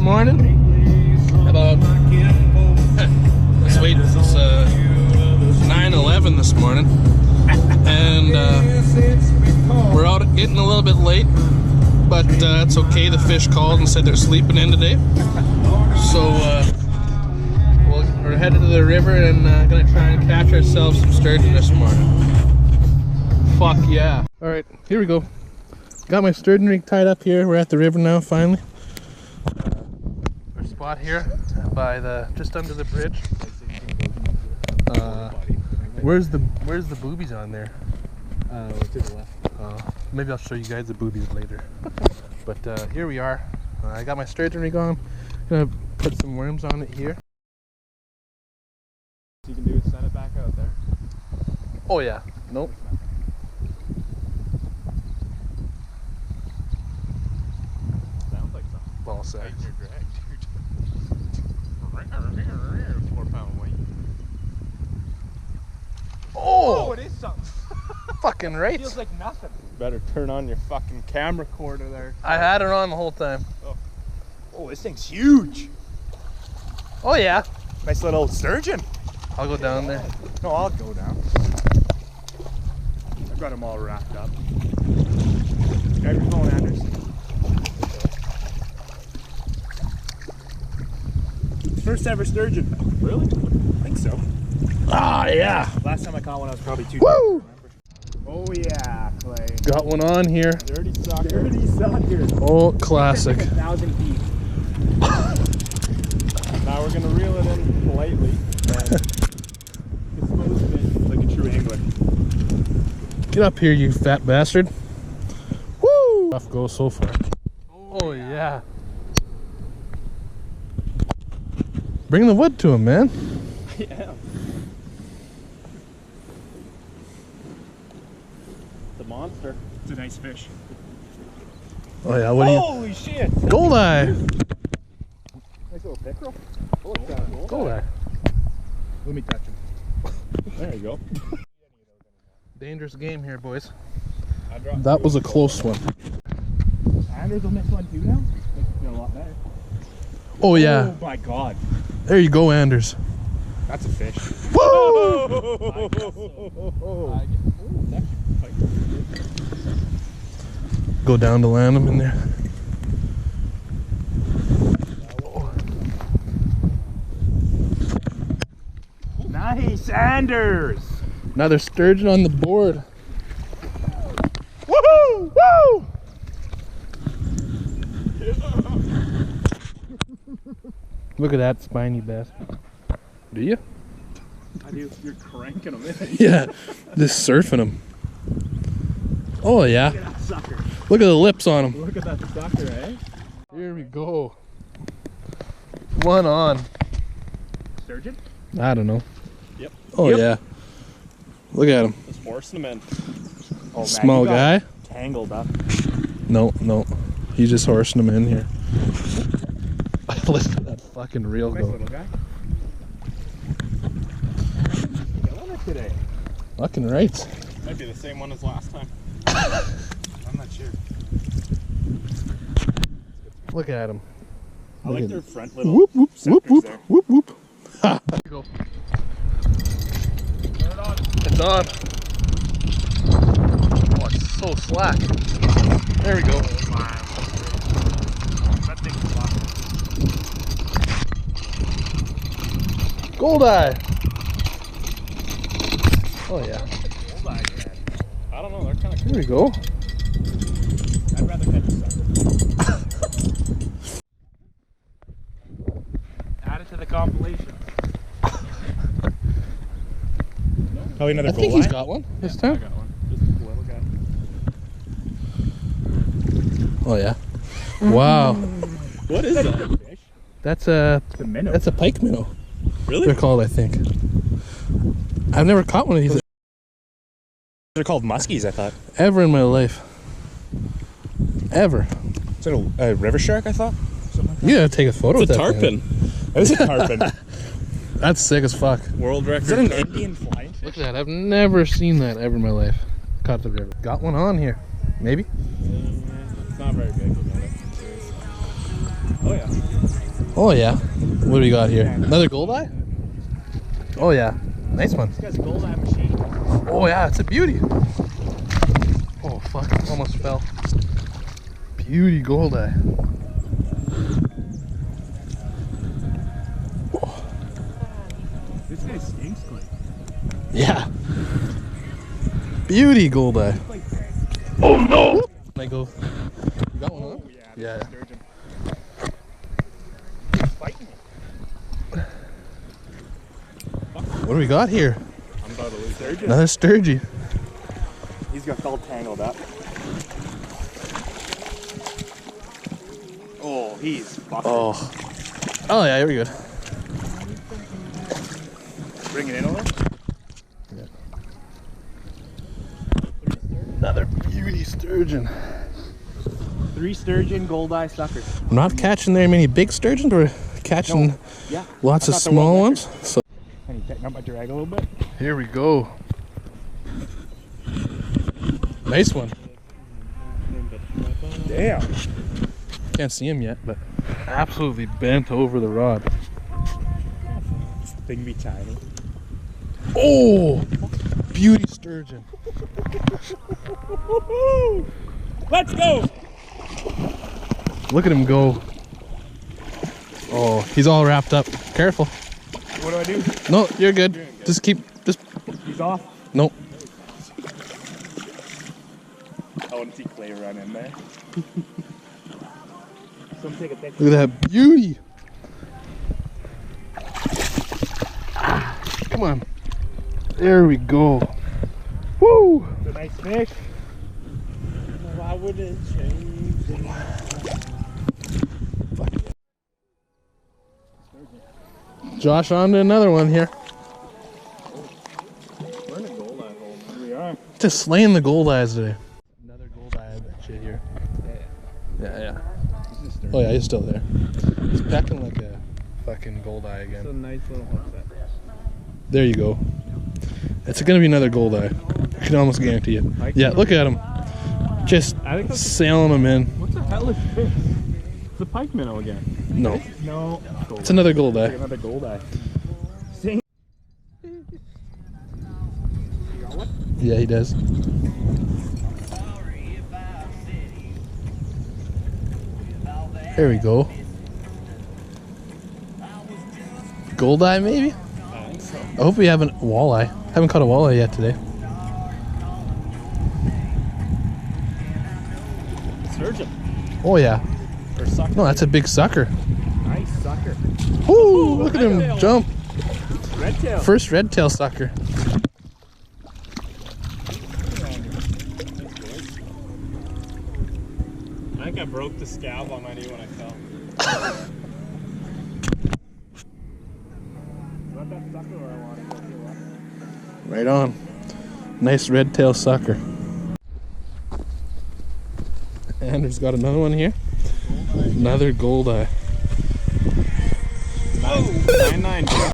morning. About let's wait. It's 9:11 this morning, and we're out getting a little bit late, but it's okay. The fish called and said they're sleeping in today, so we're headed to the river and gonna try and catch ourselves some sturgeon this morning. Fuck yeah! All right, here we go. Got my sturgeon rig tied up here. We're at the river now, finally. Our spot here by the just under the bridge. Where's the boobies on there? To the left. Maybe I'll show you guys the boobies later. But here we are. I got my sturgeon rig on. Gonna put some worms on it here. So you can do is send it back out there. Oh yeah. Nope. Sounds like something. Ball sack. Right in your drag, dude. 4 pound weight. Oh! It is something. Fucking right. Feels like nothing. Better turn on your fucking camera recorder there. I had it on the whole time. Oh, this thing's huge. Oh yeah. Nice little sturgeon. I'll go down there. No, I'll go down. I've got them all wrapped up. Grab your phone, Anders. First ever sturgeon. Really? I think so. Ah yeah. Last time I caught one, I was probably 2. Woo! Oh yeah, Clay. Got one on here. Dirty sucker. Dirty sucker. Oh, classic. 1,000 feet. Now we're gonna reel it in politely and dispose of it like a true angler. Get up here, you fat bastard. Woo! Off goes so far. Oh yeah. Bring the wood to him, man. Yeah. The monster. It's a nice fish. Oh yeah, what do you? Holy shit! Goldeye! Nice little pickerel. Goldeye. Let me touch him. There you go. Dangerous game here, boys. That That was a close one. Anders will miss one too now? Makes me feel a lot better. Oh yeah. Oh my god. There you go, Anders. That's a fish. Woo! Go down to land them in there. Nice, Anders! Another sturgeon on the board. Woohoo! Woo! Look at that spiny bastard. Do you? I do. You're cranking them in. Yeah, just surfing them. Oh yeah. Look at that sucker. Look at the lips on them. Look at that sucker, eh? Here we go. One on. Sturgeon? I don't know. Yep. Oh yeah. Look at him. Just forcing them in. Oh, man, Small guy. Tangled up. No, no. He's just horsing them in here. Listen to that fucking reel Nice go. little guy. Killing it today. Fucking right. Might be the same one as last time. I'm not sure. Look at him. I like their front little Whoop whoop whoop whoop there. whoop whoop. Ha! Go. Turn it on. It's on. Oh, it's so slack. There we go. Wow. That thing's slack. Goldeye. Oh yeah. I don't know, they're kind of cool. There we go. I'd rather catch a sucker. Add it to the compilation. Probably another I think he's got one this time. I got one. Just a little guy. Oh yeah. Wow. What is that? Fish? That's a minnow. That's a pike minnow. Really? They're called, I think. I've never caught one of these They're called muskies, I thought. ever in my life. Ever. Is it a river shark, I thought? You gotta take a photo It's with a that tarpon. thing. It was a tarpon. That's sick as fuck. World record. Is that an Indian flying fish? Look at that. I've never seen that ever in my life. Caught the river. Got one on here. Maybe. It's not very big. Oh yeah. Oh yeah. What do we got here? Another goldeye? Oh yeah. Nice one. This guy's a goldeye machine. Oh yeah, it's a beauty. Oh fuck, almost fell. Beauty goldeye. Oh. This guy stinks good. Yeah. Beauty goldeye. Oh no! Can I go? You got one on? Oh yeah. Yeah. Sturgeon. He's fighting me. What do we got here? I'm about to lose sturgeon. Another sturgeon. He's got all tangled up. Oh, he's fucking. Oh. Oh yeah, here we go. Bring it in over. Yeah. Another beauty sturgeon. 3 sturgeon goldeye suckers. I'm not catching very many big sturgeons, we're catching Yeah. lots I of thought there small was ones. So Can you tighten up my drag a little bit? here we go. Nice one. Damn. Can't see him yet, but absolutely bent over the rod. This thing be tiny. Oh, beauty sturgeon. Let's go. Look at him go. Oh, he's all wrapped up. Careful. What do I do? No, you're good. Just keep, just, He's off. nope. I want to see clay run in there. Someone take a picture. Look at that beauty. Come on. There we go. Woo! It's a nice fish. Why would it change? Josh, on to another one here. We're in a goldeye hole. Here we are. Just slaying the goldeyes today. Another goldeye, I bet you here. Yeah. Oh yeah, he's still there. He's pecking like a fucking goldeye It's a again. nice little hook set. There you go. It's gonna be another goldeye. I can almost guarantee it. Yeah, look at him. Just I think that's sailing them in. What's a hellish fish? It's a pike minnow again. No, No. it's another Like goldeye. another goldeye. Same. You got one? Yeah, he does. There we go. Goldeye, maybe? I think so. I hope we haven't walleye. Haven't caught a walleye yet today. Sturgeon. Oh yeah. Or sucker. No, that's a big sucker. Nice sucker. Woo! Look at him redtail. jump. Red tail. First red tail sucker. I think I broke the scab on my knee when I fell. Let that sucker where I want to go to the left. Right on. Nice red tail sucker. Andrew's got another one here. Another goldeye. 9.9.